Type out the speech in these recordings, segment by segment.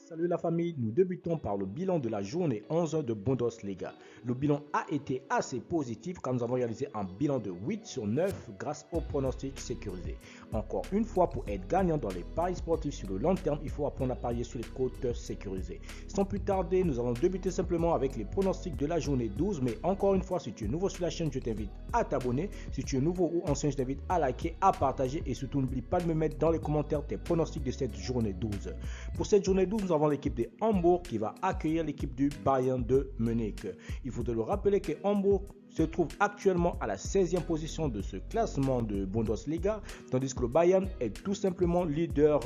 Salut la famille, nous débutons par le bilan de la journée 11 de Bundesliga. Le bilan a été assez positif car nous avons réalisé un bilan de 8 sur 9 grâce aux pronostics sécurisés. Encore une fois, pour être gagnant dans les paris sportifs sur le long terme, il faut apprendre à parier sur les cotes sécurisées. Sans plus tarder, nous allons débuter simplement avec les pronostics de la journée 12. Mais encore une fois, si tu es nouveau sur la chaîne, je t'invite à t'abonner. Si tu es nouveau ou ancien, je t'invite à liker, à partager et surtout n'oublie pas de me mettre dans les commentaires tes pronostics de cette journée 12. Pour cette journée 12, nous avons l'équipe de Hambourg qui va accueillir l'équipe du Bayern de Munich. Il faut le rappeler que Hambourg se trouve actuellement à la 16e position de ce classement de Bundesliga, tandis que le Bayern est tout simplement leader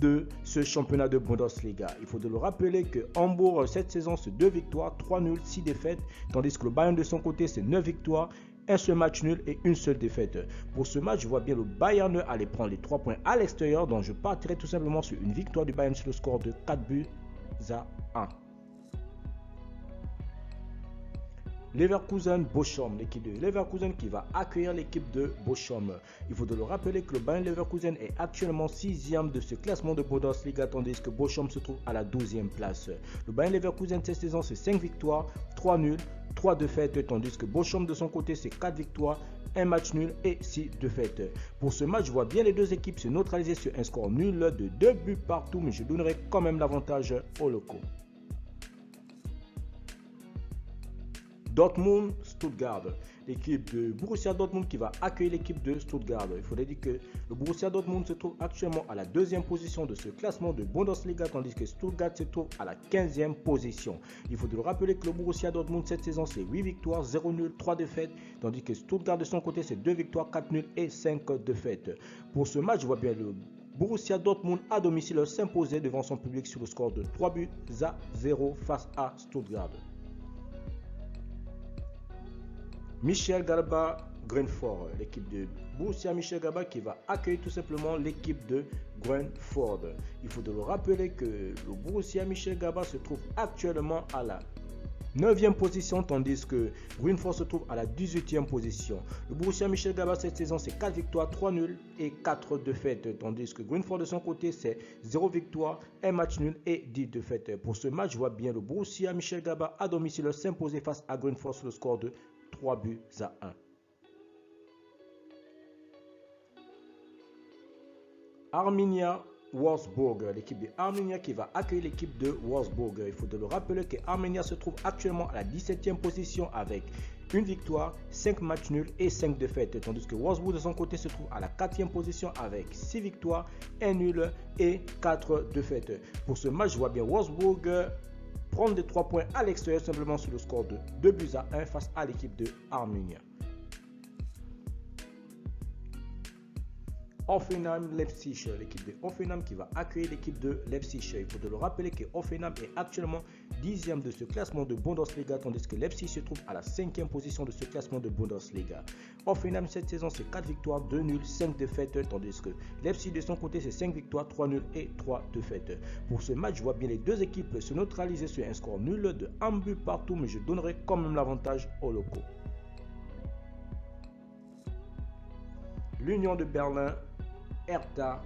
de ce championnat de Bundesliga. Il faut le rappeler que Hambourg, cette saison, c'est 2 victoires, 3 nuls, 6 défaites, tandis que le Bayern de son côté, c'est 9 victoires, un seul match nul et une seule défaite. Pour ce match, je vois bien le Bayern aller prendre les 3 points à l'extérieur, donc je partirai tout simplement sur une victoire du Bayern sur le score de 4 buts à 1. Leverkusen-Bochum, l'équipe de Leverkusen qui va accueillir l'équipe de Bochum. Il faut le rappeler que le Bayern Leverkusen est actuellement 6e de ce classement de Bundesliga, tandis que Bochum se trouve à la 12e place. Le Bayern Leverkusen cette saison c'est 5 victoires, 3 nuls, 3 défaites, tandis que Bochum de son côté c'est 4 victoires, 1 match nul et 6 défaites. Pour ce match, je vois bien les deux équipes se neutraliser sur un score nul de 2 buts partout, mais je donnerai quand même l'avantage aux locaux. Dortmund-Stuttgart, l'équipe de Borussia Dortmund qui va accueillir l'équipe de Stuttgart. Il faudrait dire que le Borussia Dortmund se trouve actuellement à la 2e position de ce classement de Bundesliga, tandis que Stuttgart se trouve à la 15e position. Il faut le rappeler que le Borussia Dortmund cette saison c'est 8 victoires, 0 nuls, 3 défaites, tandis que Stuttgart de son côté c'est 2 victoires, 4 nuls et 5 défaites. Pour ce match, je vois bien le Borussia Dortmund à domicile s'imposer devant son public sur le score de 3 buts à 0 face à Stuttgart. Michel-Galba-Grunford, l'équipe de Borussia Michel-Galba qui va accueillir tout simplement l'équipe de Grunford. Il faut le rappeler que le Borussia Michel-Galba se trouve actuellement à la 9e position, tandis que Grunford se trouve à la 18e position. Le Borussia Michel-Galba cette saison c'est 4 victoires, 3 nuls et 4 défaites, tandis que Grunford de son côté c'est 0 victoire, 1 match nul et 10 défaites. Pour ce match, je vois bien le Borussia Michel-Galba à domicile s'imposer face à Grunford sur le score de 3 buts à 1. Arminia Wolfsburg, l'équipe de Arminia qui va accueillir l'équipe de Wolfsburg. Il faut le rappeler que Arminia se trouve actuellement à la 17e position avec une victoire, 5 matchs nuls et 5 défaites, tandis que Wolfsburg de son côté se trouve à la 4e position avec 6 victoires, 1 nul et 4 défaites. Pour ce match, je vois bien Wolfsburg prendre des 3 points à l'extérieur simplement sur le score de 2 buts à 1 face à l'équipe de Arminia. Hoffenheim-Leipzig, l'équipe de Hoffenheim qui va accueillir l'équipe de Leipzig. Il faut le rappeler que Hoffenheim est actuellement 10e de ce classement de Bundesliga, tandis que Leipzig se trouve à la 5e position de ce classement de Bundesliga. Hoffenheim cette saison c'est 4 victoires, 2 nuls, 5 défaites, tandis que Leipzig de son côté c'est 5 victoires, 3 nuls et 3 défaites. Pour ce match, je vois bien les deux équipes se neutraliser sur un score nul de 1 but partout, mais je donnerai quand même l'avantage aux locaux. L'Union de Berlin, Hertha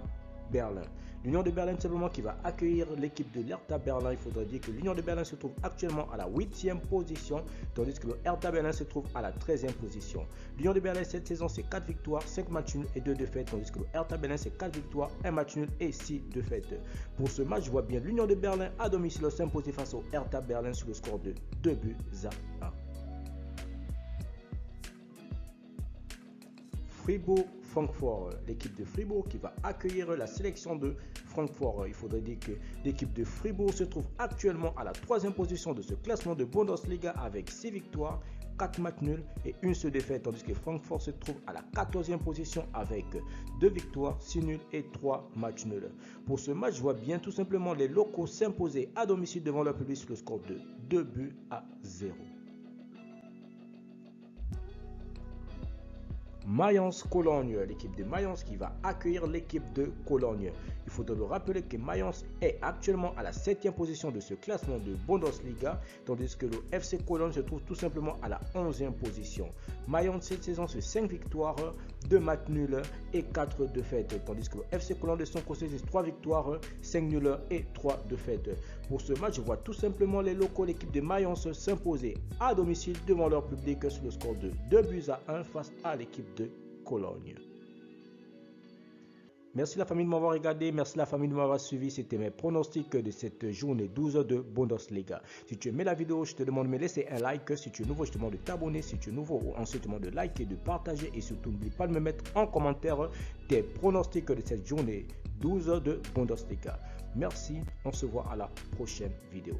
Berlin. L'Union de Berlin simplement qui va accueillir l'équipe de l'Hertha Berlin. Il faudrait dire que l'Union de Berlin se trouve actuellement à la 8e position, tandis que le Hertha Berlin se trouve à la 13e position. L'Union de Berlin cette saison c'est 4 victoires, 5 matchs nuls et 2 défaites, tandis que le Hertha Berlin c'est 4 victoires, 1 match nul et 6 défaites. Pour ce match, je vois bien l'Union de Berlin à domicile s'imposer face au Hertha Berlin sur le score de 2 buts à 1. Fribourg-Francfort, l'équipe de Fribourg qui va accueillir la sélection de Francfort. Il faudrait dire que l'équipe de Fribourg se trouve actuellement à la 3e position de ce classement de Bundesliga avec 6 victoires, 4 matchs nuls et une seule défaite, tandis que Francfort se trouve à la 14e position avec 2 victoires, 6 nuls et 3 matchs nuls. Pour ce match, je vois bien tout simplement les locaux s'imposer à domicile devant leur public sur le score de 2 buts à 0. Mayence Cologne, l'équipe de Mayence qui va accueillir l'équipe de Cologne. Il faudra le rappeler que Mayence est actuellement à la 7e position de ce classement de Bundesliga, tandis que le FC Cologne se trouve tout simplement à la 11e position. Mayence cette saison c'est 5 victoires, 2 matchs nuls et 4 défaites, tandis que le FC Cologne de son côté c'est 3 victoires, 5 nuls et 3 défaites. Pour ce match, je vois tout simplement les locaux, l'équipe de Mayence s'imposer à domicile devant leur public sur le score de 2-1 face à l'équipe de Cologne. Merci la famille de m'avoir regardé, merci la famille de m'avoir suivi. C'était mes pronostics de cette journée 12 de Bundesliga. Si tu aimais la vidéo, je te demande de me laisser un like. Si tu es nouveau, je te demande de t'abonner. Si tu es nouveau, ensuite je te demande de liker, de partager et surtout n'oublie pas de me mettre en commentaire tes pronostics de cette journée 12 de Bundesliga. Merci, on se voit à la prochaine vidéo.